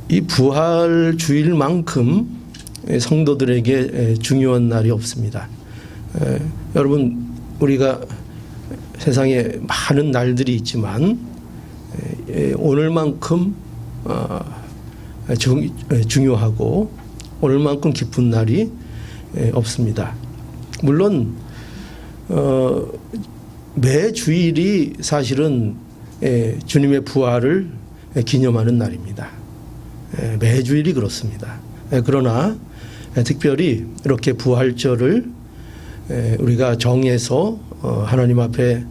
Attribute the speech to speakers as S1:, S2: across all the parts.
S1: 이 부활 주일만큼 성도들에게 중요한 날이 없습니다. 여러분, 우리가 세상에 많은 날들이 있지만 오늘만큼 중요하고 오늘만큼 기쁜 날이 없습니다. 물론 매 주일이 사실은 주님의 부활을 기념하는 날입니다. 매 주일이 그렇습니다. 그러나 특별히 이렇게 부활절을 우리가 정해서 하나님 앞에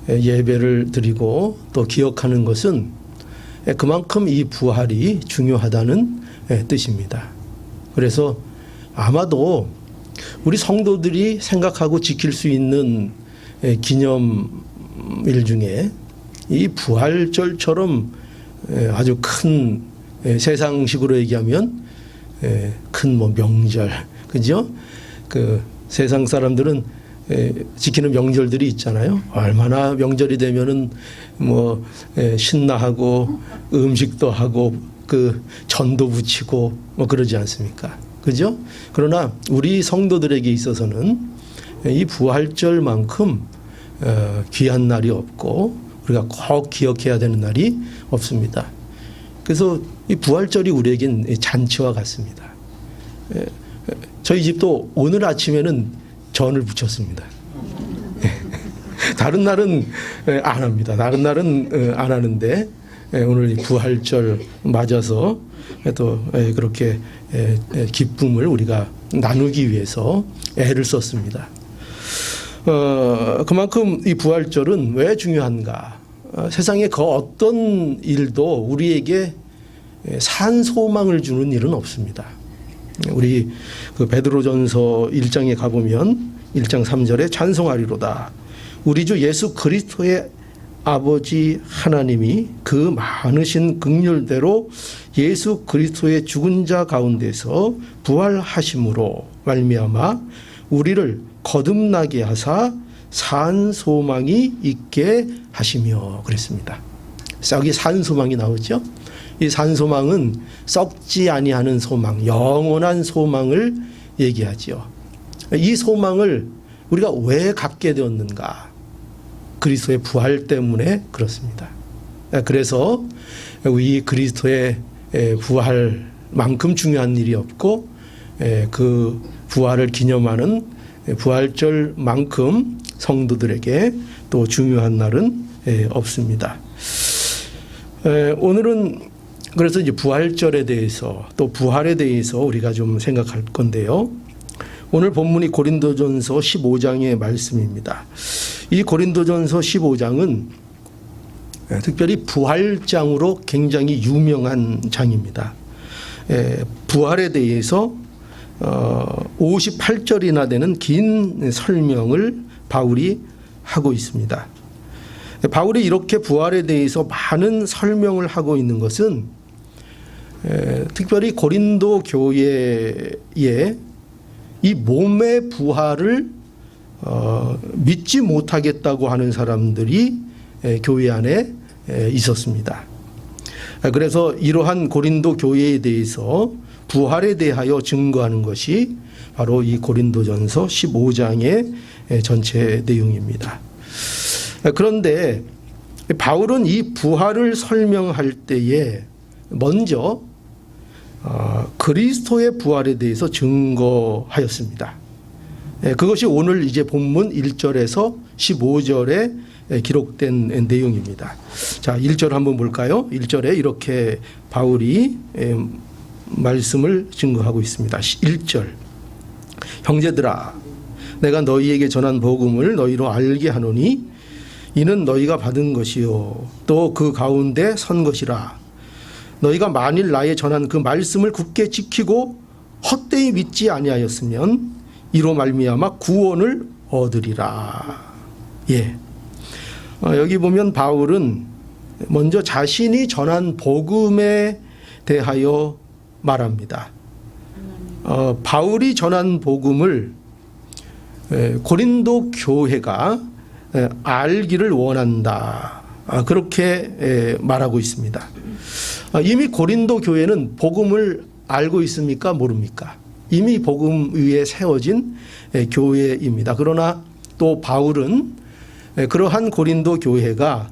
S1: 예배를 드리고 또 기억하는 것은 그만큼 이 부활이 중요하다는 뜻입니다. 그래서 아마도 우리 성도들이 생각하고 지킬 수 있는 기념일 중에 이 부활절처럼 아주 큰 세상식으로 얘기하면 큰 뭐 명절, 그죠? 그 세상 사람들은 지키는 명절들이 있잖아요. 얼마나 명절이 되면은 뭐 신나하고 음식도 하고 그 전도 붙이고 뭐 그러지 않습니까? 그죠? 그러나 우리 성도들에게 있어서는 이 부활절만큼 귀한 날이 없고 우리가 꼭 기억해야 되는 날이 없습니다. 그래서 이 부활절이 우리에겐 잔치와 같습니다. 저희 집도 오늘 아침에는 전을 부쳤습니다. 다른 날은 안 합니다. 다른 날은 안 하는데 오늘 부활절 맞아서 또 그렇게 기쁨을 우리가 나누기 위해서 애를 썼습니다. 그만큼 이 부활절은 왜 중요한가? 세상에 그 어떤 일도 우리에게 산 소망을 주는 일은 없습니다. 우리 그 베드로전서 1장에 가보면 1장 3절에 찬송하리로다. 우리 주 예수 그리스도의 아버지 하나님이 그 많으신 긍휼대로 예수 그리스도의 죽은 자 가운데서 부활하심으로 말미암아 우리를 거듭나게 하사 산 소망이 있게 하시며 그랬습니다. 여기 산 소망이 나오죠. 이 산 소망은 썩지 아니하는 소망, 영원한 소망을 얘기하지요. 이 소망을 우리가 왜 갖게 되었는가? 그리스도의 부활 때문에 그렇습니다. 그래서 이 그리스도의 부활만큼 중요한 일이 없고 그 부활을 기념하는 부활절만큼 성도들에게 또 중요한 날은 없습니다. 오늘은 그래서 이제 부활절에 대해서 또 부활에 대해서 우리가 좀 생각할 건데요. 오늘 본문이 고린도전서 15장의 말씀입니다. 이 고린도전서 15장은 특별히 부활장으로 굉장히 유명한 장입니다. 부활에 대해서 58절이나 되는 긴 설명을 바울이 하고 있습니다. 바울이 이렇게 부활에 대해서 많은 설명을 하고 있는 것은 특별히 고린도 교회에 이 몸의 부활을 믿지 못하겠다고 하는 사람들이 교회 안에 있었습니다. 그래서 이러한 고린도 교회에 대해서 부활에 대하여 증거하는 것이 바로 이 고린도전서 15장의 전체 내용입니다. 그런데 바울은 이 부활을 설명할 때에 먼저 그리스도의 부활에 대해서 증거하였습니다. 그것이 오늘 이제 본문 1절에서 15절에 기록된 내용입니다. 자, 1절 한번 볼까요? 1절에 이렇게 바울이 말씀을 증거하고 있습니다. 1절. 형제들아, 내가 너희에게 전한 복음을 너희로 알게 하노니 이는 너희가 받은 것이요 또 그 가운데 선 것이라. 너희가 만일 나의 전한 그 말씀을 굳게 지키고 헛되이 믿지 아니하였으면 이로 말미암아 구원을 얻으리라. 예. 여기 보면 바울은 먼저 자신이 전한 복음에 대하여 말합니다. 바울이 전한 복음을 고린도 교회가 알기를 원한다. 그렇게 말하고 있습니다. 이미 고린도 교회는 복음을 알고 있습니까? 모릅니까? 이미 복음 위에 세워진 교회입니다. 그러나 또 바울은 그러한 고린도 교회가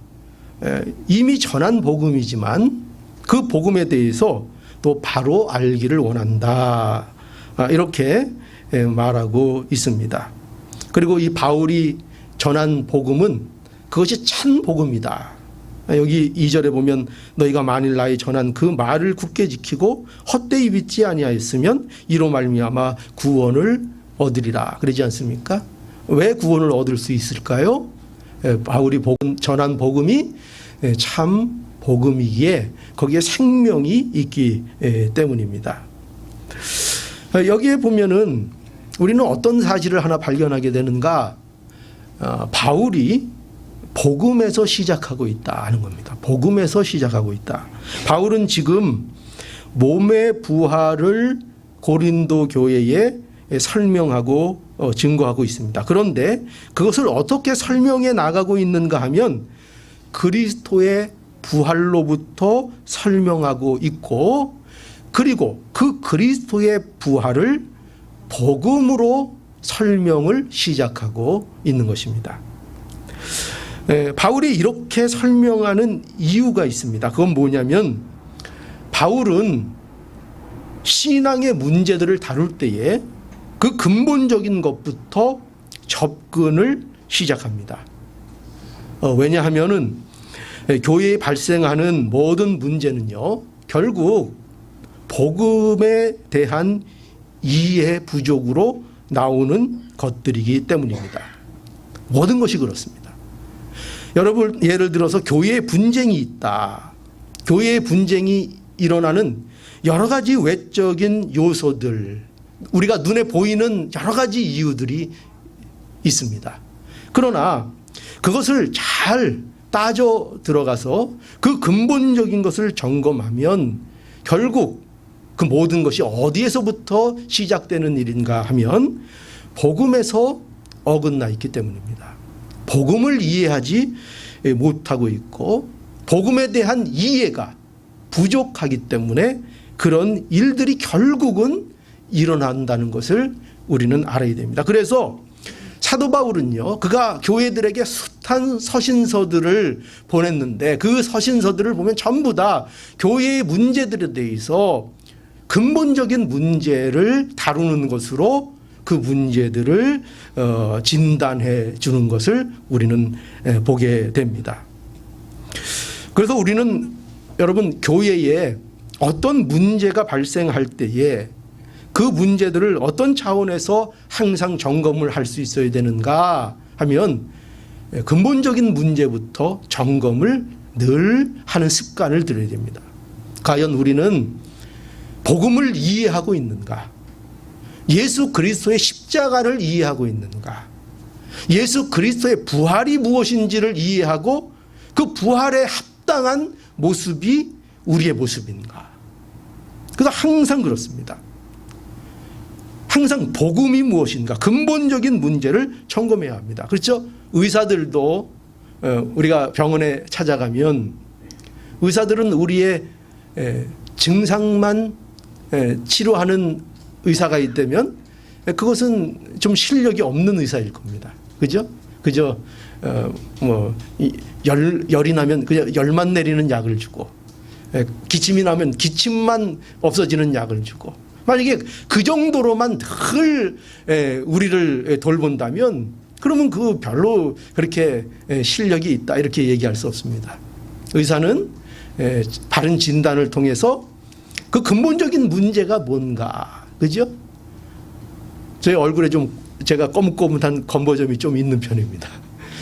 S1: 이미 전한 복음이지만 그 복음에 대해서 또 바로 알기를 원한다. 이렇게 말하고 있습니다. 그리고 이 바울이 전한 복음은 그것이 참 복음이다. 여기 2절에 보면 너희가 만일 나의 전한 그 말을 굳게 지키고 헛되이 믿지 아니하였으면 이로 말미암아 구원을 얻으리라. 그러지 않습니까? 왜 구원을 얻을 수 있을까요? 바울이 전한 복음이 참 복음이기에 거기에 생명이 있기 때문입니다. 여기에 보면은 우리는 어떤 사실을 하나 발견하게 되는가? 바울이 복음에서 시작하고 있다 하는 겁니다. 복음에서 시작하고 있다. 바울은 지금 몸의 부활을 고린도 교회에 설명하고 증거하고 있습니다. 그런데 그것을 어떻게 설명해 나가고 있는가 하면 그리스도의 부활로부터 설명하고 있고, 그리고 그 그리스도의 부활을 복음으로 설명을 시작하고 있는 것입니다. 바울이 이렇게 설명하는 이유가 있습니다. 그건 뭐냐면 바울은 신앙의 문제들을 다룰 때에 그 근본적인 것부터 접근을 시작합니다. 왜냐하면은 교회에 발생하는 모든 문제는요, 결국 복음에 대한 이해 부족으로 나오는 것들이기 때문입니다. 모든 것이 그렇습니다. 여러분, 예를 들어서 교회에 분쟁이 있다. 교회에 분쟁이 일어나는 여러 가지 외적인 요소들, 우리가 눈에 보이는 여러 가지 이유들이 있습니다. 그러나 그것을 잘 따져 들어가서 그 근본적인 것을 점검하면 결국 그 모든 것이 어디에서부터 시작되는 일인가 하면 복음에서 어긋나 있기 때문입니다. 복음을 이해하지 못하고 있고 복음에 대한 이해가 부족하기 때문에 그런 일들이 결국은 일어난다는 것을 우리는 알아야 됩니다. 그래서 사도 바울은요, 그가 교회들에게 숱한 서신서들을 보냈는데 그 서신서들을 보면 전부 다 교회의 문제들에 대해서 근본적인 문제를 다루는 것으로 그 문제들을 진단해 주는 것을 우리는 보게 됩니다. 그래서 우리는 여러분, 교회에 어떤 문제가 발생할 때에 그 문제들을 어떤 차원에서 항상 점검을 할 수 있어야 되는가 하면 근본적인 문제부터 점검을 늘 하는 습관을 들여야 됩니다. 과연 우리는 복음을 이해하고 있는가? 예수 그리스도의 십자가를 이해하고 있는가? 예수 그리스도의 부활이 무엇인지를 이해하고 그 부활에 합당한 모습이 우리의 모습인가? 그래서 항상 그렇습니다. 항상 복음이 무엇인가? 근본적인 문제를 점검해야 합니다. 그렇죠? 의사들도 우리가 병원에 찾아가면 의사들은 우리의 증상만 치료하는 의사가 있다면 그것은 좀 실력이 없는 의사일 겁니다. 그죠? 그저 열이 나면 그냥 열만 내리는 약을 주고, 기침이 나면 기침만 없어지는 약을 주고, 만약에 그 정도로만 늘 우리를 돌본다면 그러면 그 별로 그렇게 실력이 있다 이렇게 얘기할 수 없습니다. 의사는 바른 진단을 통해서 그 근본적인 문제가 뭔가, 그죠? 제 얼굴에 좀 제가 꼬뭇꼬뭇한 검버점이 좀 있는 편입니다.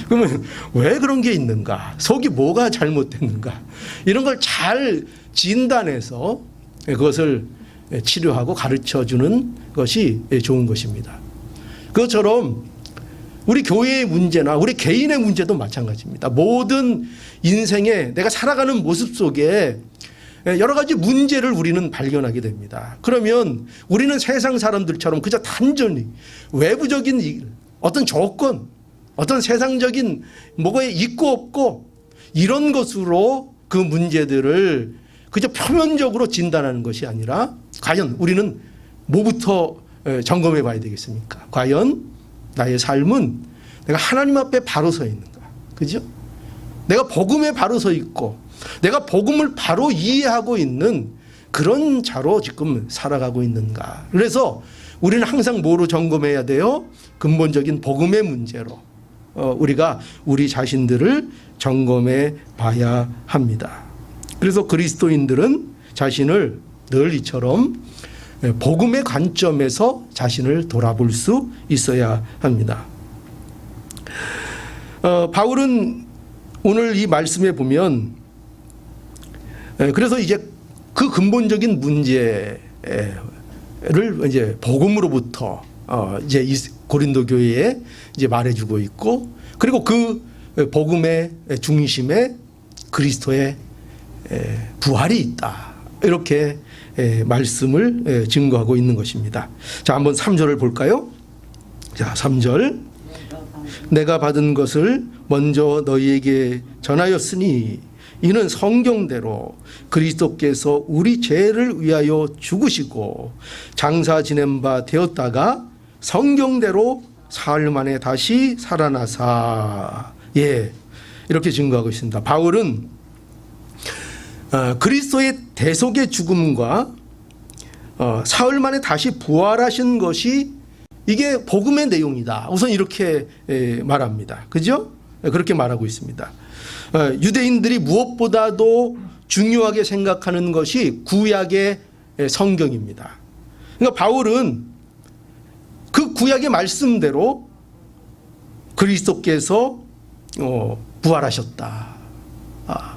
S1: 그러면 왜 그런 게 있는가? 속이 뭐가 잘못됐는가? 이런 걸 잘 진단해서 그것을 치료하고 가르쳐주는 것이 좋은 것입니다. 그것처럼 우리 교회의 문제나 우리 개인의 문제도 마찬가지입니다. 모든 인생에 내가 살아가는 모습 속에 여러 가지 문제를 우리는 발견하게 됩니다. 그러면 우리는 세상 사람들처럼 그저 단전히 외부적인 일, 어떤 조건, 어떤 세상적인 뭐가 있고 없고 이런 것으로 그 문제들을 그저 표면적으로 진단하는 것이 아니라 과연 우리는 뭐부터 점검해 봐야 되겠습니까? 과연 나의 삶은 내가 하나님 앞에 바로 서 있는가? 그죠? 내가 복음에 바로 서 있고 내가 복음을 바로 이해하고 있는 그런 자로 지금 살아가고 있는가? 그래서 우리는 항상 뭐로 점검해야 돼요? 근본적인 복음의 문제로 우리가 우리 자신들을 점검해 봐야 합니다. 그래서 그리스도인들은 자신을 늘 이처럼 복음의 관점에서 자신을 돌아볼 수 있어야 합니다. 바울은 오늘 이 말씀에 보면 그래서 이제 그 근본적인 문제를 이제 복음으로부터 이제 이 고린도 교회에 이제 말해주고 있고, 그리고 그 복음의 중심에 그리스도의 부활이 있다, 이렇게 말씀을 증거하고 있는 것입니다. 자, 한번 3절을 볼까요? 자, 3절. 내가 받은 것을 먼저 너희에게 전하였으니 이는 성경대로 그리스도께서 우리 죄를 위하여 죽으시고 장사 지낸 바 되었다가 성경대로 사흘 만에 다시 살아나사. 예, 이렇게 증거하고 있습니다. 바울은 그리스도의 대속의 죽음과 사흘 만에 다시 부활하신 것이 이게 복음의 내용이다, 우선 이렇게 말합니다. 그죠? 그렇게 말하고 있습니다. 유대인들이 무엇보다도 중요하게 생각하는 것이 구약의 성경입니다. 그러니까 바울은 그 구약의 말씀대로 그리스도께서 부활하셨다,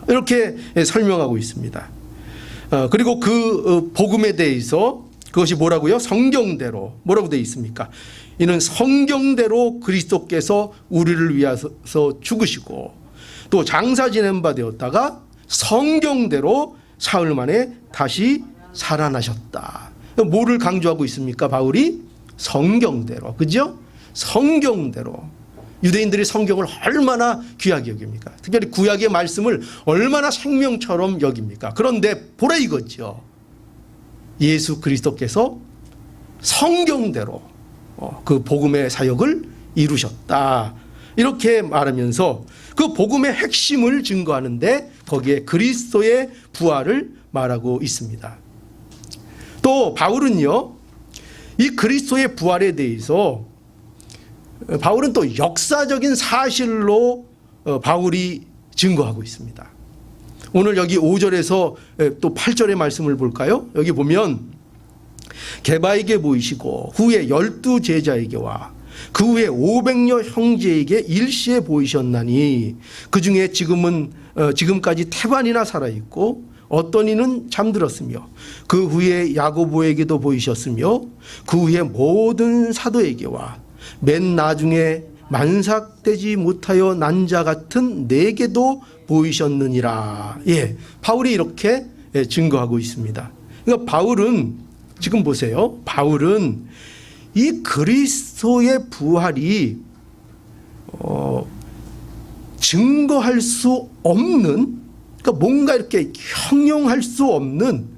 S1: 이렇게 설명하고 있습니다. 그리고 그 복음에 대해서 그것이 뭐라고요? 성경대로. 뭐라고 되어 있습니까? 이는 성경대로 그리스도께서 우리를 위해서 죽으시고 또 장사 지낸 바 되었다가 성경대로 사흘 만에 다시 살아나셨다. 뭐를 강조하고 있습니까? 바울이 성경대로. 그죠? 성경대로. 유대인들이 성경을 얼마나 귀하게 여깁니까? 특별히 구약의 말씀을 얼마나 생명처럼 여깁니까? 그런데 보라 이거죠. 예수 그리스도께서 성경대로 그 복음의 사역을 이루셨다, 이렇게 말하면서 그 복음의 핵심을 증거하는데 거기에 그리스도의 부활을 말하고 있습니다. 또 바울은요, 이 그리스도의 부활에 대해서 바울은 또 역사적인 사실로 바울이 증거하고 있습니다. 오늘 여기 5절에서 또 8절의 말씀을 볼까요? 여기 보면 게바에게 보이시고 후에 12 제자에게와 그 후에 500여 형제에게 일시에 보이셨나니 그 중에 지금까지 태반이나 살아있고 어떤 이는 잠들었으며 그 후에 야고보에게도 보이셨으며 그 후에 모든 사도에게와 맨 나중에 만삭되지 못하여 난 자 같은 내게도 보이셨느니라. 예, 바울이 이렇게 증거하고 있습니다. 그러니까 바울은 지금 보세요. 바울은 이 그리스도의 부활이 증거할 수 없는, 그러니까 뭔가 이렇게 형용할 수 없는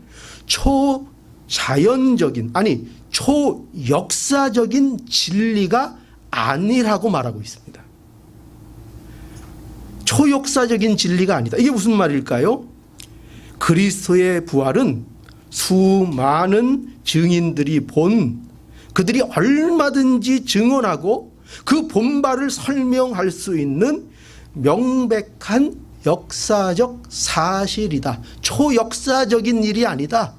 S1: 초자연적인, 아니 초역사적인 진리가 아니라고 말하고 있습니다. 초역사적인 진리가 아니다. 이게 무슨 말일까요? 그리스도의 부활은 수많은 증인들이 그들이 얼마든지 증언하고 그 본바를 설명할 수 있는 명백한 역사적 사실이다. 초역사적인 일이 아니다.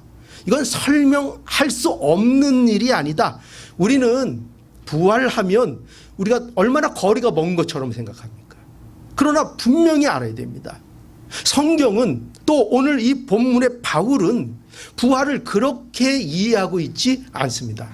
S1: 이건 설명할 수 없는 일이 아니다. 우리는 부활하면 우리가 얼마나 거리가 먼 것처럼 생각합니까? 그러나 분명히 알아야 됩니다. 성경은 또 오늘 이 본문의 바울은 부활을 그렇게 이해하고 있지 않습니다.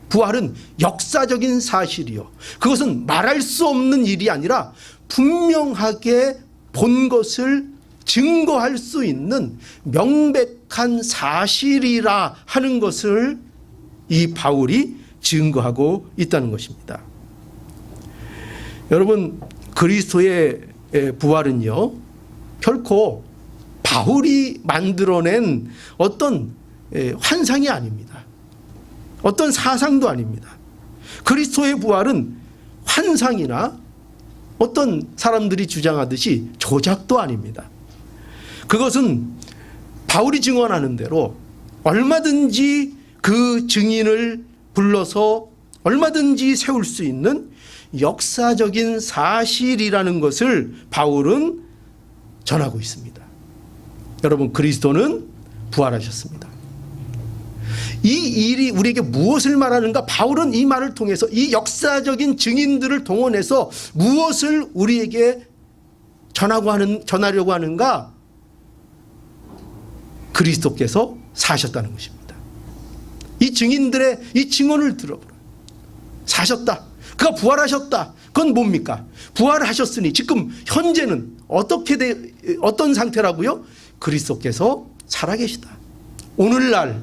S1: 부활은 역사적인 사실이요, 그것은 말할 수 없는 일이 아니라 분명하게 본 것을 증거할 수 있는 명백한 사실이라 하는 것을 이 바울이 증거하고 있다는 것입니다. 여러분, 그리스도의 부활은요 결코 바울이 만들어낸 어떤 환상이 아닙니다. 어떤 사상도 아닙니다. 그리스도의 부활은 환상이나 어떤 사람들이 주장하듯이 조작도 아닙니다. 그것은 바울이 증언하는 대로 얼마든지 그 증인을 불러서 얼마든지 세울 수 있는 역사적인 사실이라는 것을 바울은 전하고 있습니다. 여러분, 그리스도는 부활하셨습니다. 이 일이 우리에게 무엇을 말하는가? 바울은 이 말을 통해서 이 역사적인 증인들을 동원해서 무엇을 우리에게 전하려고 하는가? 그리스도께서 사셨다는 것입니다. 이 증인들의 이 증언을 들어보라. 사셨다. 그가 부활하셨다. 그건 뭡니까? 부활하셨으니 지금 현재는 어떤 상태라고요? 그리스도께서 살아계시다. 오늘날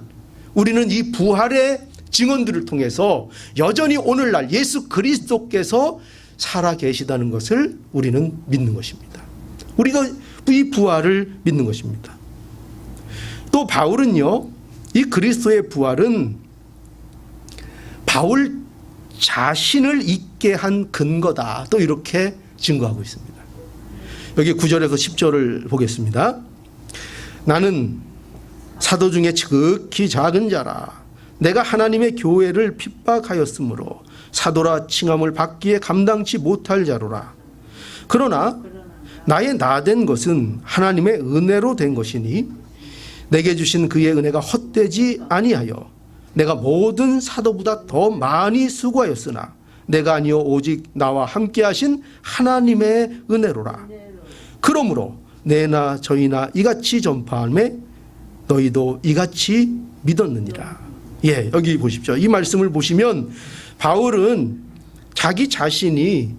S1: 우리는 이 부활의 증언들을 통해서 여전히 오늘날 예수 그리스도께서 살아계시다는 것을 우리는 믿는 것입니다. 우리가 이 부활을 믿는 것입니다. 또 바울은요, 이 그리스도의 부활은 바울 자신을 있게 한 근거다. 또 이렇게 증거하고 있습니다. 여기 9절에서 10절을 보겠습니다. 나는 사도 중에 지극히 작은 자라. 내가 하나님의 교회를 핍박하였으므로 사도라 칭함을 받기에 감당치 못할 자로라. 그러나 나의 나된 것은 하나님의 은혜로 된 것이니 내게 주신 그의 은혜가 헛되지 아니하여 내가 모든 사도보다 더 많이 수고하였으나 내가 아니요 오직 나와 함께 하신 하나님의 은혜로라. 그러므로 내나 저희나 이같이 전파하매 너희도 이같이 믿었느니라. 예, 여기 보십시오. 이 말씀을 보시면 바울은 자기 자신이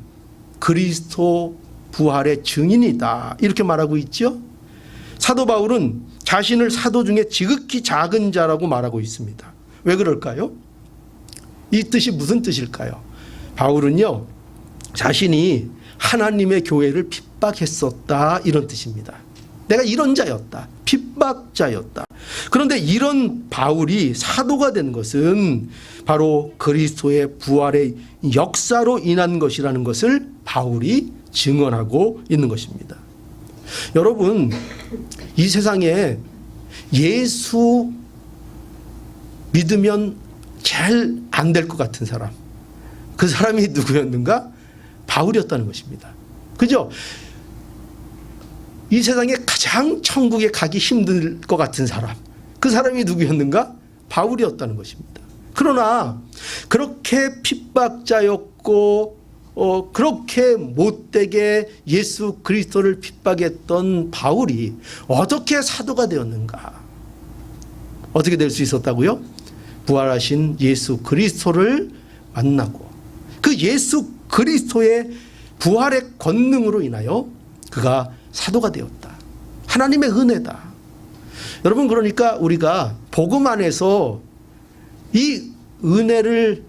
S1: 그리스도 부활의 증인이다 이렇게 말하고 있죠. 사도 바울은 자신을 사도 중에 지극히 작은 자라고 말하고 있습니다. 왜 그럴까요? 이 뜻이 무슨 뜻일까요? 바울은요, 자신이 하나님의 교회를 핍박했었다 이런 뜻입니다. 내가 이런 자였다. 핍박자였다. 그런데 이런 바울이 사도가 된 것은 바로 그리스도의 부활의 역사로 인한 것이라는 것을 바울이 증언하고 있는 것입니다. 여러분, 이 세상에 예수 믿으면 잘 안 될 것 같은 사람, 그 사람이 누구였는가? 바울이었다는 것입니다. 그죠? 이 세상에 가장 천국에 가기 힘들 것 같은 사람, 그 사람이 누구였는가? 바울이었다는 것입니다. 그러나 그렇게 핍박자였고 그렇게 못되게 예수 그리스도를 핍박했던 바울이 어떻게 사도가 되었는가? 어떻게 될 수 있었다고요? 부활하신 예수 그리스도를 만나고 그 예수 그리스도의 부활의 권능으로 인하여 그가 사도가 되었다. 하나님의 은혜다. 여러분, 그러니까 우리가 복음 안에서 이 은혜를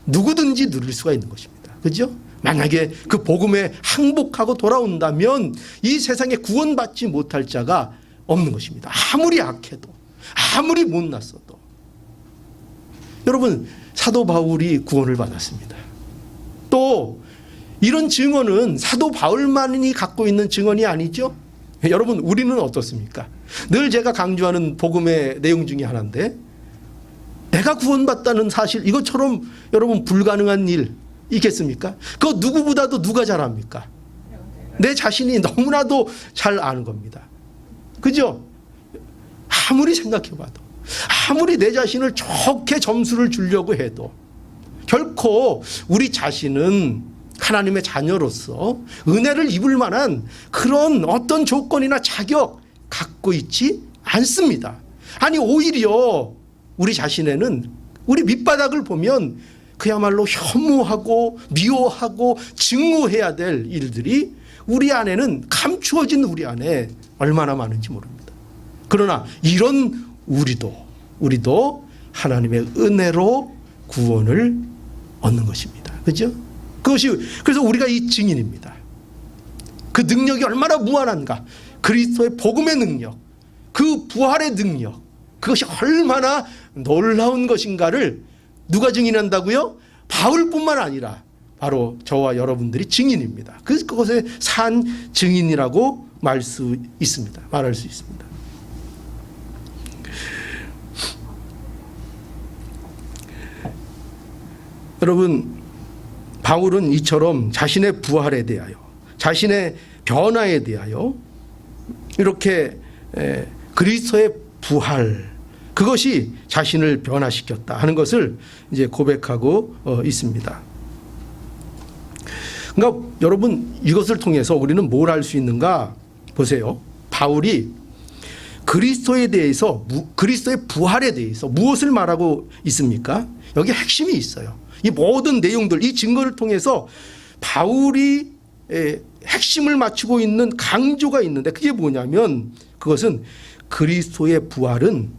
S1: 누구든지 누릴 수가 있는 것입니다. 그죠? 만약에 그 복음에 항복하고 돌아온다면 이 세상에 구원받지 못할 자가 없는 것입니다. 아무리 악해도, 아무리 못났어도. 여러분, 사도 바울이 구원을 받았습니다. 또 이런 증언은 사도 바울만이 갖고 있는 증언이 아니죠. 여러분, 우리는 어떻습니까? 늘 제가 강조하는 복음의 내용 중에 하나인데, 내가 구원받다는 사실, 이것처럼 여러분 불가능한 일 있겠습니까? 그거 누구보다도 누가 잘합니까? 내 자신이 너무나도 잘 아는 겁니다. 그죠? 아무리 생각해봐도, 아무리 내 자신을 좋게 점수를 주려고 해도 결코 우리 자신은 하나님의 자녀로서 은혜를 입을 만한 그런 어떤 조건이나 자격 갖고 있지 않습니다. 아니, 오히려 우리 자신에는 우리 밑바닥을 보면 그야말로 혐오하고 미워하고 증오해야 될 일들이 우리 안에는, 감추어진 우리 안에 얼마나 많은지 모릅니다. 그러나 이런 우리도 하나님의 은혜로 구원을 얻는 것입니다. 그죠? 그래서 우리가 이 증인입니다. 그 능력이 얼마나 무한한가. 그리스도의 복음의 능력, 그 부활의 능력, 그것이 얼마나 놀라운 것인가를 누가 증인한다고요? 바울뿐만 아니라 바로 저와 여러분들이 증인입니다. 그것에 산 증인이라고 말할 수 있습니다. 여러분, 바울은 이처럼 자신의 부활에 대하여, 자신의 변화에 대하여 이렇게 그리스도의 부활, 그것이 자신을 변화시켰다 하는 것을 이제 고백하고 있습니다. 그러니까 여러분, 이것을 통해서 우리는 뭘 알 수 있는가? 보세요. 바울이 그리스도에 대해서, 그리스도의 부활에 대해서 무엇을 말하고 있습니까? 여기 핵심이 있어요. 이 모든 내용들, 이 증거를 통해서 바울이 핵심을 맞추고 있는 강조가 있는데, 그게 뭐냐면 그것은 그리스도의 부활은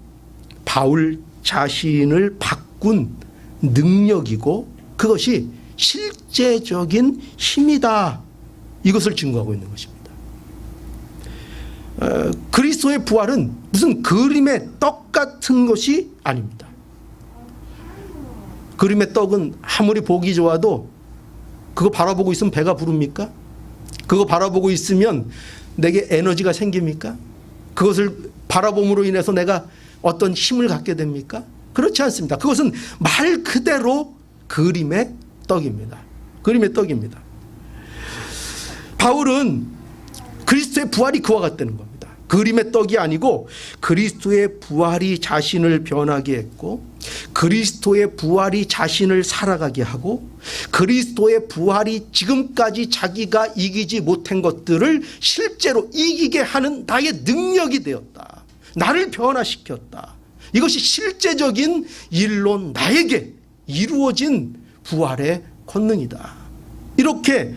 S1: 바울 자신을 바꾼 능력이고 그것이 실제적인 힘이다, 이것을 증거하고 있는 것입니다. 그리스도의 부활은 무슨 그림의 떡 같은 것이 아닙니다. 그림의 떡은 아무리 보기 좋아도 그거 바라보고 있으면 배가 부릅니까? 그거 바라보고 있으면 내게 에너지가 생깁니까? 그것을 바라봄으로 인해서 내가 어떤 힘을 갖게 됩니까? 그렇지 않습니다. 그것은 말 그대로 그림의 떡입니다. 그림의 떡입니다. 바울은 그리스도의 부활이 그와 같다는 겁니다. 그림의 떡이 아니고 그리스도의 부활이 자신을 변하게 했고, 그리스도의 부활이 자신을 살아가게 하고, 그리스도의 부활이 지금까지 자기가 이기지 못한 것들을 실제로 이기게 하는 나의 능력이 되었다. 나를 변화시켰다. 이것이 실제적인 일로 나에게 이루어진 부활의 권능이다. 이렇게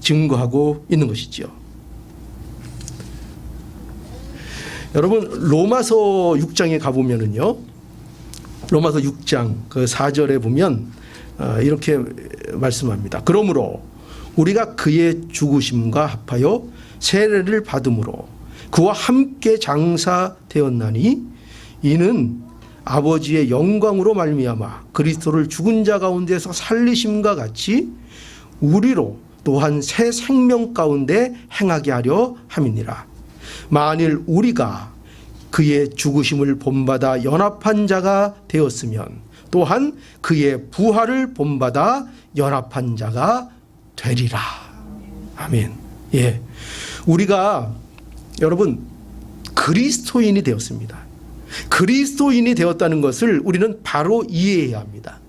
S1: 증거하고 있는 것이죠. 여러분, 로마서 6장에 가보면은요, 로마서 6장 그 4절에 보면 이렇게 말씀합니다. 그러므로 우리가 그의 죽으심과 합하여 세례를 받음으로 그와 함께 장사되었나니 이는 아버지의 영광으로 말미암아 그리스도를 죽은 자 가운데서 살리심과 같이 우리로 또한 새 생명 가운데 행하게 하려 함이니라. 만일 우리가 그의 죽으심을 본받아 연합한 자가 되었으면 또한 그의 부활을 본받아 연합한 자가 되리라. 아멘. 예, 우리가 여러분 그리스도인이 되었습니다. 그리스도인이 되었다는 것을 우리는 바로 이해해야 합니다.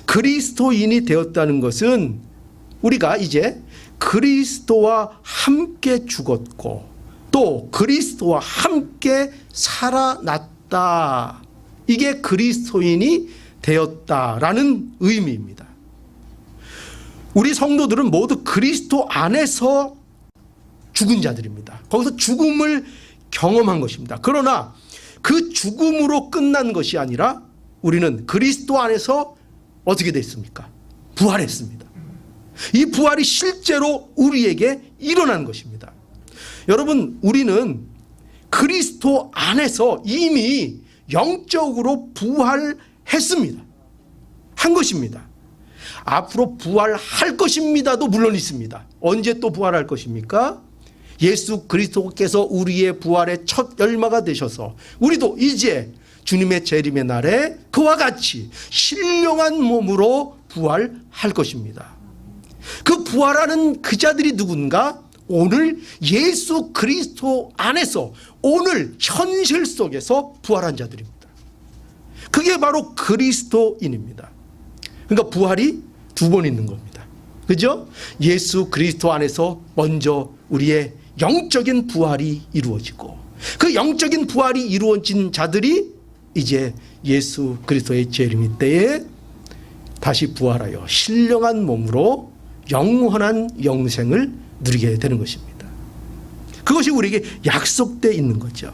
S1: 그리스도인이 되었다는 것은 우리가 이제 그리스도와 함께 죽었고 또 그리스도와 함께 살아났다. 이게 그리스도인이 되었다라는 의미입니다. 우리 성도들은 모두 그리스도 안에서 죽은 자들입니다. 거기서 죽음을 경험한 것입니다. 그러나 그 죽음으로 끝난 것이 아니라 우리는 그리스도 안에서 어떻게 됐습니까? 부활했습니다. 이 부활이 실제로 우리에게 일어난 것입니다. 여러분, 우리는 그리스도 안에서 이미 영적으로 부활했습니다. 한 것입니다. 앞으로 부활할 것입니다도 물론 있습니다. 언제 또 부활할 것입니까? 예수 그리스도께서 우리의 부활의 첫 열마가 되셔서 우리도 이제 주님의 재림의 날에 그와 같이 신령한 몸으로 부활할 것입니다. 그 부활하는 그 자들이 누군가? 오늘 예수 그리스도 안에서 오늘 현실 속에서 부활한 자들입니다. 그게 바로 그리스도인입니다. 그러니까 부활이 두 번 있는 겁니다. 그죠? 예수 그리스도 안에서 먼저 우리의 영적인 부활이 이루어지고 그 영적인 부활이 이루어진 자들이 이제 예수 그리스도의 재림 때에 다시 부활하여 신령한 몸으로 영원한 영생을 누리게 되는 것입니다. 그것이 우리에게 약속되어 있는 거죠.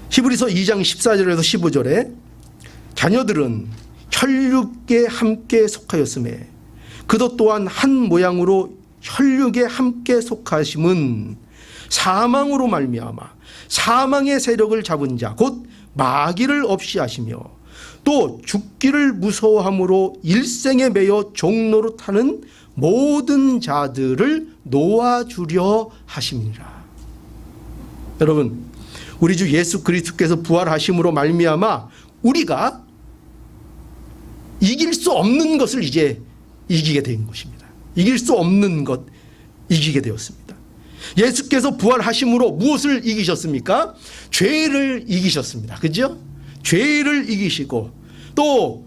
S1: 히브리서 2장 14절에서 15절에 자녀들은 혈육에 함께 속하였음에 그도 또한 한 모양으로 혈육에 함께 속하심은 사망으로 말미암아 사망의 세력을 잡은 자 곧 마귀를 없이 하시며 또 죽기를 무서워함으로 일생에 매여 종로로 타는 모든 자들을 놓아주려 하심이니라. 여러분, 우리 주 예수 그리스도께서 부활하심으로 말미암아 우리가 이길 수 없는 것을 이제 이기게 된 것입니다. 이길 수 없는 것 이기게 되었습니다. 예수께서 부활하심으로 무엇을 이기셨습니까? 죄를 이기셨습니다. 그죠? 죄를 이기시고 또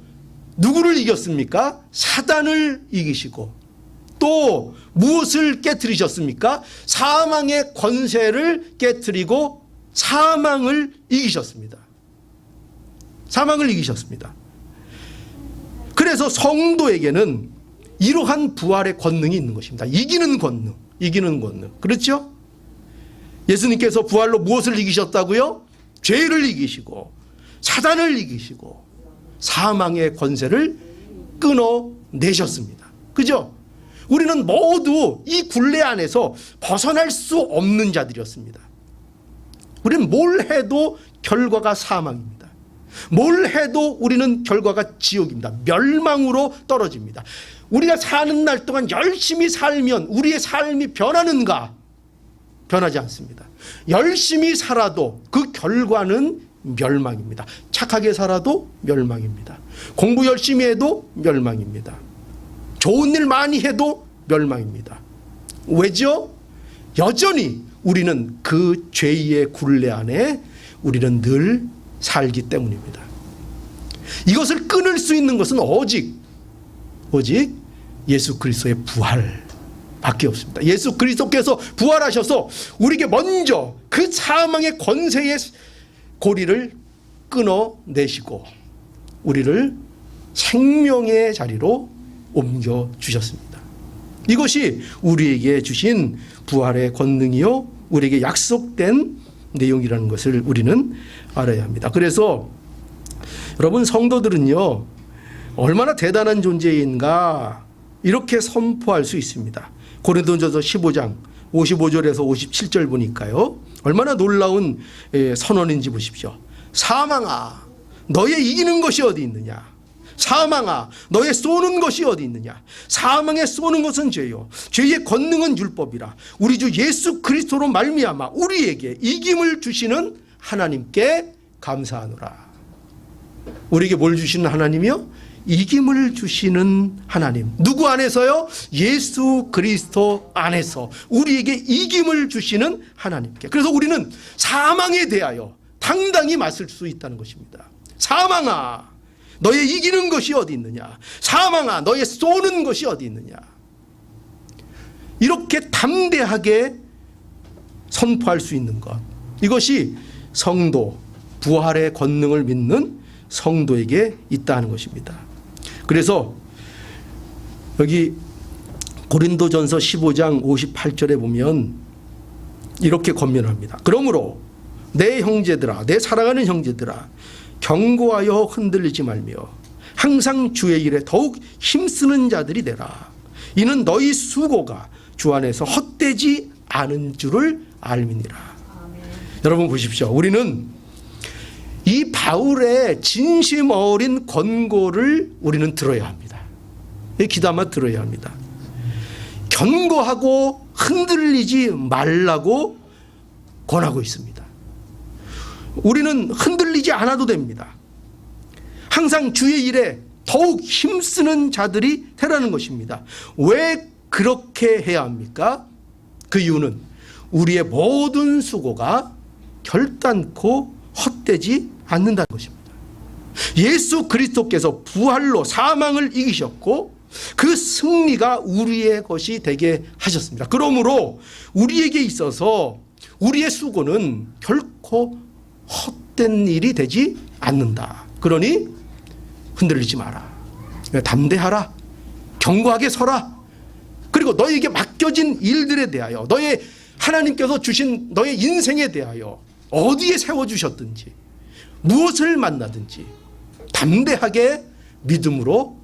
S1: 누구를 이겼습니까? 사단을 이기시고 또 무엇을 깨뜨리셨습니까? 사망의 권세를 깨뜨리고 사망을 이기셨습니다. 사망을 이기셨습니다. 그래서 성도에게는 이러한 부활의 권능이 있는 것입니다. 이기는 권능, 이기는 권능. 그렇죠? 예수님께서 부활로 무엇을 이기셨다고요? 죄를 이기시고 사단을 이기시고 사망의 권세를 끊어내셨습니다. 그죠? 우리는 모두 이 굴레 안에서 벗어날 수 없는 자들이었습니다. 우리는 뭘 해도 결과가 사망입니다. 뭘 해도 우리는 결과가 지옥입니다. 멸망으로 떨어집니다. 우리가 사는 날 동안 열심히 살면 우리의 삶이 변하는가? 변하지 않습니다. 열심히 살아도 그 결과는 멸망입니다. 착하게 살아도 멸망입니다. 공부 열심히 해도 멸망입니다. 좋은 일 많이 해도 멸망입니다. 왜죠? 여전히 우리는 그 죄의 굴레 안에 우리는 늘 살기 때문입니다. 이것을 끊을 수 있는 것은 오직 예수 그리스도의 부활밖에 없습니다. 예수 그리스도께서 부활하셔서 우리에게 먼저 그 사망의 권세의 고리를 끊어내시고 우리를 생명의 자리로 옮겨주셨습니다. 이것이 우리에게 주신 부활의 권능이요 우리에게 약속된 내용이라는 것을 우리는 알아야 합니다. 그래서 여러분, 성도들은요 얼마나 대단한 존재인가 이렇게 선포할 수 있습니다. 고린도전서 15장 55절에서 57절 보니까요 얼마나 놀라운 선언인지 보십시오. 사망아, 너의 이기는 것이 어디 있느냐? 사망아, 너의 쏘는 것이 어디 있느냐? 사망에 쏘는 것은 죄요 죄의 권능은 율법이라. 우리 주 예수 그리스도로 말미암아 우리에게 이김을 주시는 하나님께 감사하노라. 우리에게 뭘 주시는 하나님이요? 이김을 주시는 하나님. 누구 안에서요? 예수 그리스도 안에서 우리에게 이김을 주시는 하나님께. 그래서 우리는 사망에 대하여 당당히 맞설 수 있다는 것입니다. 사망아, 너의 이기는 것이 어디 있느냐? 사망아, 너의 쏘는 것이 어디 있느냐? 이렇게 담대하게 선포할 수 있는 것, 이것이 성도, 부활의 권능을 믿는 성도에게 있다는 것입니다. 그래서 여기 고린도전서 15장 58절에 보면 이렇게 권면합니다. 그러므로 내 형제들아, 내 사랑하는 형제들아, 경고하여 흔들리지 말며 항상 주의 일에 더욱 힘쓰는 자들이 되라. 이는 너희 수고가 주 안에서 헛되지 않은 줄을 알미니라. 아멘. 여러분 보십시오. 우리는 이 바울의 진심 어린 권고를 우리는 들어야 합니다. 귀담아 들어야 합니다. 경고하고 흔들리지 말라고 권하고 있습니다. 우리는 흔들리지 않아도 됩니다. 항상 주의 일에 더욱 힘쓰는 자들이 되라는 것입니다. 왜 그렇게 해야 합니까? 그 이유는 우리의 모든 수고가 결단코 헛되지 않는다는 것입니다. 예수 그리스도께서 부활로 사망을 이기셨고 그 승리가 우리의 것이 되게 하셨습니다. 그러므로 우리에게 있어서 우리의 수고는 결코 헛된 일이 되지 않는다. 그러니 흔들리지 마라. 담대하라. 견고하게 서라. 그리고 너에게 맡겨진 일들에 대하여, 너의 하나님께서 주신 너의 인생에 대하여 어디에 세워주셨든지 무엇을 만나든지 담대하게 믿음으로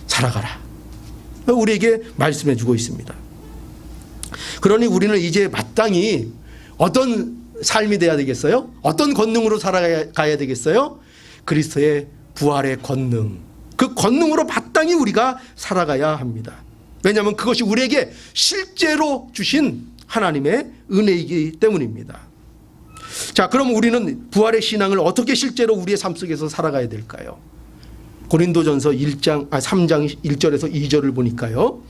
S1: 살아가라. 우리에게 말씀해 주고 있습니다. 그러니 우리는 이제 마땅히 어떤 삶이 돼야 되겠어요? 어떤 권능으로 살아가야 되겠어요? 그리스도의 부활의 권능, 그 권능으로 마땅히 우리가 살아가야 합니다. 왜냐하면 그것이 우리에게 실제로 주신 하나님의 은혜이기 때문입니다. 자, 그럼 우리는 부활의 신앙을 어떻게 실제로 우리의 삶 속에서 살아가야 될까요? 고린도전서 3장 1절에서 2절을 보니까요,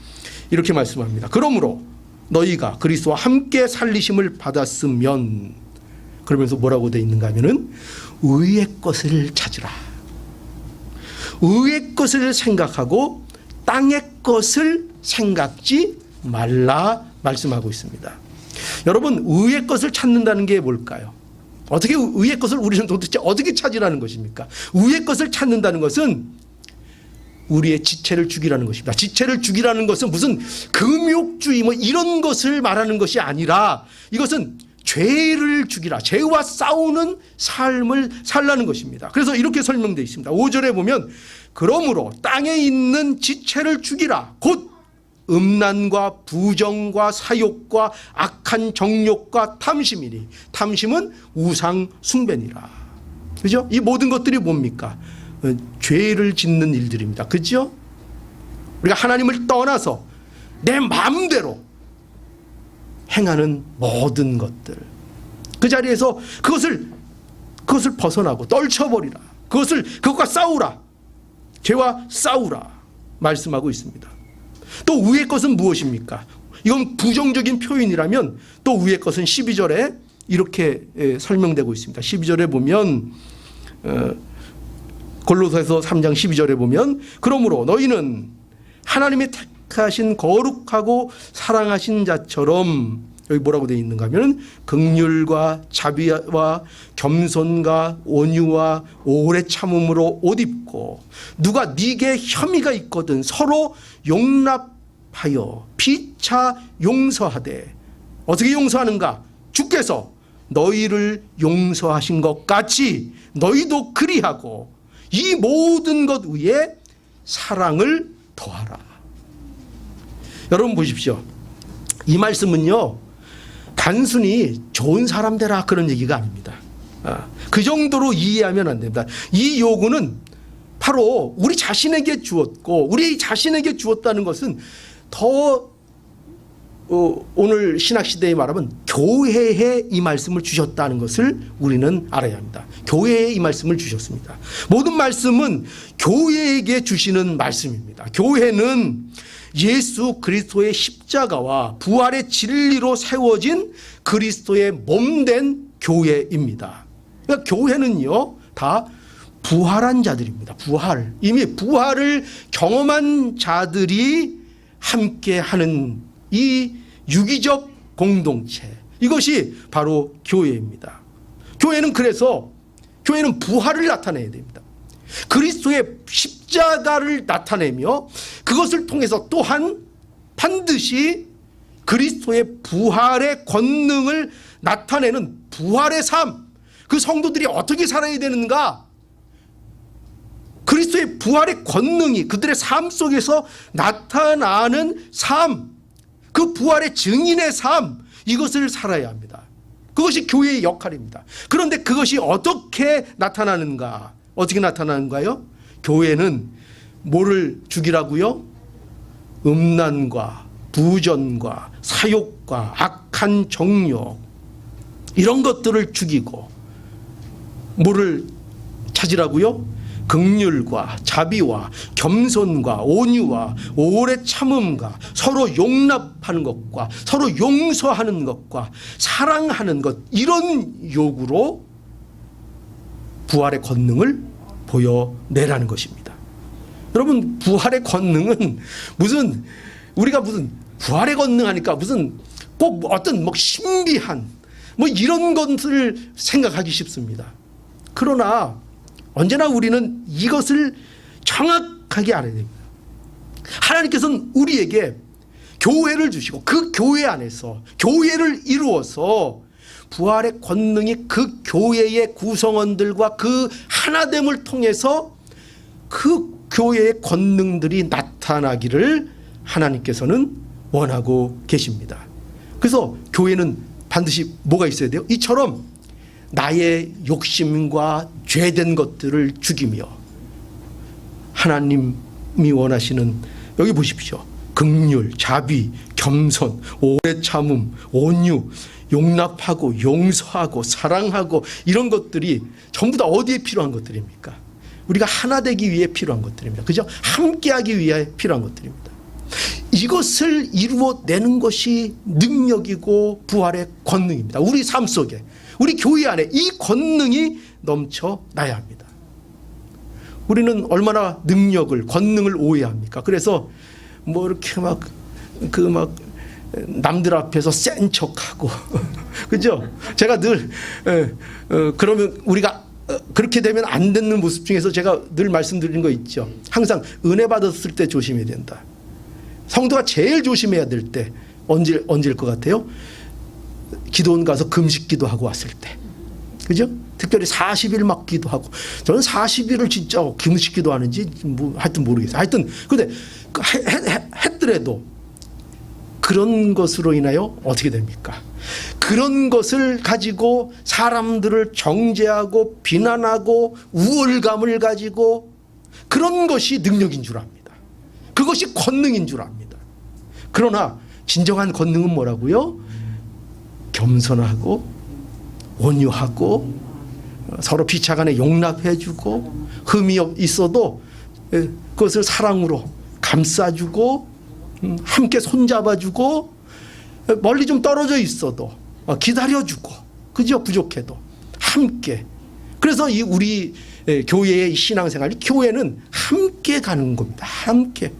S1: 이렇게 말씀합니다. 그러므로 너희가 그리스도와 함께 살리심을 받았으면, 그러면서 뭐라고 되어 있는가 하면은 의의 것을 찾으라. 의의 것을 생각하고 땅의 것을 생각지 말라 말씀하고 있습니다. 여러분, 의의 것을 찾는다는 게 뭘까요? 어떻게 의의 것을 우리는 도대체 어떻게 찾으라는 것입니까? 의의 것을 찾는다는 것은 우리의 지체를 죽이라는 것입니다. 지체를 죽이라는 것은 무슨 금욕주의 뭐 이런 것을 말하는 것이 아니라, 이것은 죄를 죽이라, 죄와 싸우는 삶을 살라는 것입니다. 그래서 이렇게 설명되어 있습니다. 5절에 보면 그러므로 땅에 있는 지체를 죽이라, 곧 음란과 부정과 사욕과 악한 정욕과 탐심이니, 탐심은 우상 숭배니라. 그죠? 이 모든 것들이 뭡니까? 죄를 짓는 일들입니다. 그죠? 우리가 하나님을 떠나서 내 마음대로 행하는 모든 것들, 그 자리에서 그것을 벗어나고 떨쳐버리라. 그것과 싸우라. 죄와 싸우라 말씀하고 있습니다. 또 위의 것은 무엇입니까? 이건 부정적인 표현이라면 또 위의 것은 12절에 이렇게 설명되고 있습니다. 12절에 보면 골로새서 3장 12절에 보면 그러므로 너희는 하나님의 택하신 거룩하고 사랑하신 자처럼, 여기 뭐라고 되어 있는가 하면 긍휼과 자비와 겸손과 온유와 오래 참음으로 옷 입고, 누가 네게 혐의가 있거든 서로 용납하여 피차 용서하되. 어떻게 용서하는가? 주께서 너희를 용서하신 것 같이 너희도 그리하고 이 모든 것 위에 사랑을 더하라. 여러분 보십시오. 이 말씀은요, 단순히 좋은 사람 되라 그런 얘기가 아닙니다. 그 정도로 이해하면 안 됩니다. 이 요구는 바로 우리 자신에게 주었고, 우리 자신에게 주었다는 것은 더 오늘 신학시대에 말하면 교회에 이 말씀을 주셨다는 것을 우리는 알아야 합니다. 교회에 이 말씀을 주셨습니다. 모든 말씀은 교회에게 주시는 말씀입니다. 교회는 예수 그리스도의 십자가와 부활의 진리로 세워진 그리스도의 몸된 교회입니다. 그러니까 교회는요, 다 부활한 자들입니다. 이미 부활을 경험한 자들이 함께하는 이 유기적 공동체, 이것이 바로 교회입니다. 교회는 부활을 나타내야 됩니다. 그리스도의 십자가를 나타내며 그것을 통해서 또한 반드시 그리스도의 부활의 권능을 나타내는 부활의 삶, 그 성도들이 어떻게 살아야 되는가? 그리스도의 부활의 권능이 그들의 삶 속에서 나타나는 삶, 그 부활의 증인의 삶, 이것을 살아야 합니다. 그것이 교회의 역할입니다. 그런데 그것이 어떻게 나타나는가? 어떻게 나타나는가요? 교회는 뭐를 죽이라고요? 음란과 부전과 사욕과 악한 정욕, 이런 것들을 죽이고, 뭐를 찾으라고요? 긍휼과 자비와 겸손과 온유와 오래 참음과 서로 용납하는 것과 서로 용서하는 것과 사랑하는 것, 이런 요구로 부활의 권능을 보여내라는 것입니다. 여러분, 부활의 권능은 우리가 무슨 부활의 권능 하니까 무슨 꼭 어떤 신비한 이런 것을 생각하기 쉽습니다. 그러나 언제나 우리는 이것을 정확하게 알아야 됩니다. 하나님께서는 우리에게 교회를 주시고 그 교회 안에서 교회를 이루어서 부활의 권능이 그 교회의 구성원들과 그 하나됨을 통해서 그 교회의 권능들이 나타나기를 하나님께서는 원하고 계십니다. 그래서 교회는 반드시 뭐가 있어야 돼요? 이처럼 나의 욕심과 죄된 것들을 죽이며 하나님이 원하시는, 여기 보십시오, 긍휼, 자비, 겸손, 오래 참음, 온유, 용납하고 용서하고 사랑하고, 이런 것들이 전부 다 어디에 필요한 것들입니까? 우리가 하나 되기 위해 필요한 것들입니다. 그죠? 함께하기 위해 필요한 것들입니다. 이것을 이루어내는 것이 능력이고 부활의 권능입니다. 우리 삶 속에, 우리 교회 안에 이 권능이 넘쳐나야 합니다. 우리는 얼마나 능력을, 권능을 오해합니까? 그래서 뭐 이렇게 남들 앞에서 센 척하고 그죠? 제가 늘 그러면 우리가 그렇게 되면 안 되는 모습 중에서 제가 늘 말씀드리는 거 있죠. 항상 은혜 받았을 때 조심해야 된다. 성도가 제일 조심해야 될 때 언제일 것 같아요? 기도원 가서 금식 기도하고 왔을 때, 그죠? 특별히 40일 막 기도하고, 저는 40일을 진짜 금식 기도하는지 뭐 하여튼 모르겠어요. 하여튼 근데 했더라도 그런 것으로 인하여 어떻게 됩니까? 그런 것을 가지고 사람들을 정죄하고 비난하고 우월감을 가지고, 그런 것이 능력인 줄 압니다. 그것이 권능인 줄 압니다. 그러나 진정한 권능은 뭐라고요? 겸손하고 온유하고 서로 피차간에 용납해주고, 흠이 있어도 그것을 사랑으로 감싸주고, 함께 손잡아주고, 멀리 좀 떨어져 있어도 기다려주고, 그죠? 부족해도 함께. 그래서 이 우리 교회의 신앙생활, 교회는 함께 가는 겁니다. 함께.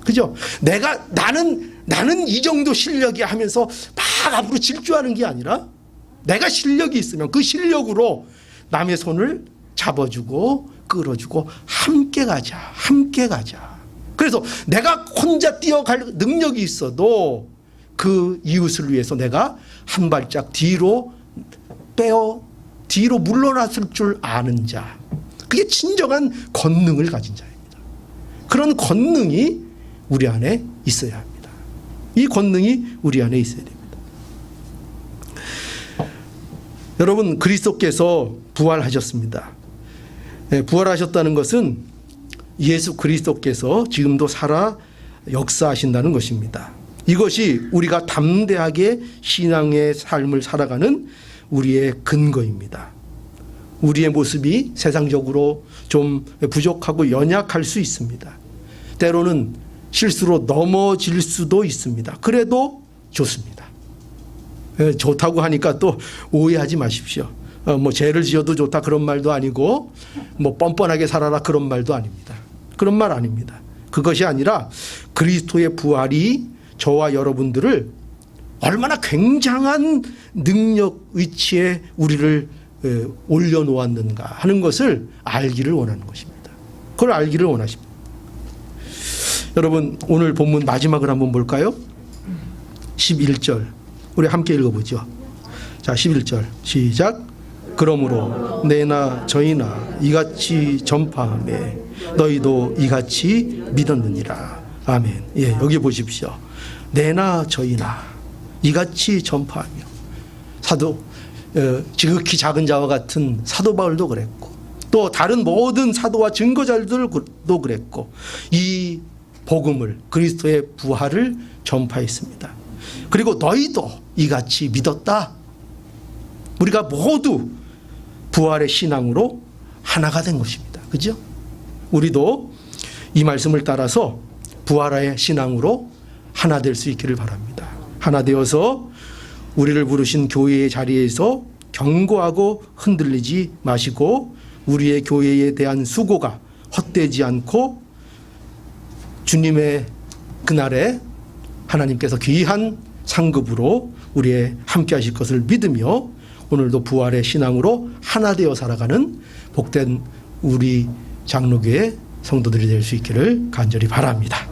S1: 그죠? 나는 이 정도 실력이 하면서 막 앞으로 질주하는 게 아니라, 내가 실력이 있으면 그 실력으로 남의 손을 잡아주고 끌어주고 함께 가자, 함께 가자. 그래서 내가 혼자 뛰어갈 능력이 있어도 그 이웃을 위해서 내가 한 발짝 뒤로 물러났을 줄 아는 자, 그게 진정한 권능을 가진 자입니다. 그런 권능이 우리 안에 있어야 합니다. 이 권능이 우리 안에 있어야 됩니다. 여러분, 그리스도께서 부활하셨습니다. 부활하셨다는 것은 예수 그리스도께서 지금도 살아 역사하신다는 것입니다. 이것이 우리가 담대하게 신앙의 삶을 살아가는 우리의 근거입니다. 우리의 모습이 세상적으로 좀 부족하고 연약할 수 있습니다. 때로는 실수로 넘어질 수도 있습니다. 그래도 좋습니다. 좋다고 하니까 또 오해하지 마십시오. 뭐 죄를 지어도 좋다 그런 말도 아니고, 뭐 뻔뻔하게 살아라 그런 말도 아닙니다. 그런 말 아닙니다. 그것이 아니라 그리스도의 부활이 저와 여러분들을 얼마나 굉장한 능력 위치에 우리를 올려놓았는가 하는 것을 알기를 원하는 것입니다. 그걸 알기를 원하십니다. 여러분, 오늘 본문 마지막을 한번 볼까요? 11절 우리 함께 읽어보죠. 자, 11절 시작. 그러므로 내나 저희나 이같이 전파하매 너희도 이같이 믿었느니라. 아멘. 예, 여기 보십시오. 내나 저희나 이같이 전파하며, 지극히 작은 자와 같은 사도 바울도 그랬고, 또 다른 모든 사도와 증거자들도 그랬고, 이 복음을, 그리스도의 부활을 전파했습니다. 그리고 너희도 이같이 믿었다. 우리가 모두 부활의 신앙으로 하나가 된 것입니다. 그죠? 우리도 이 말씀을 따라서 부활의 신앙으로 하나 될 수 있기를 바랍니다. 하나 되어서 우리를 부르신 교회의 자리에서 견고하고 흔들리지 마시고, 우리의 교회에 대한 수고가 헛되지 않고 주님의 그날에 하나님께서 귀한 상급으로 우리의 함께 하실 것을 믿으며 오늘도 부활의 신앙으로 하나 되어 살아가는 복된 우리 장로교회 성도들이 될 수 있기를 간절히 바랍니다.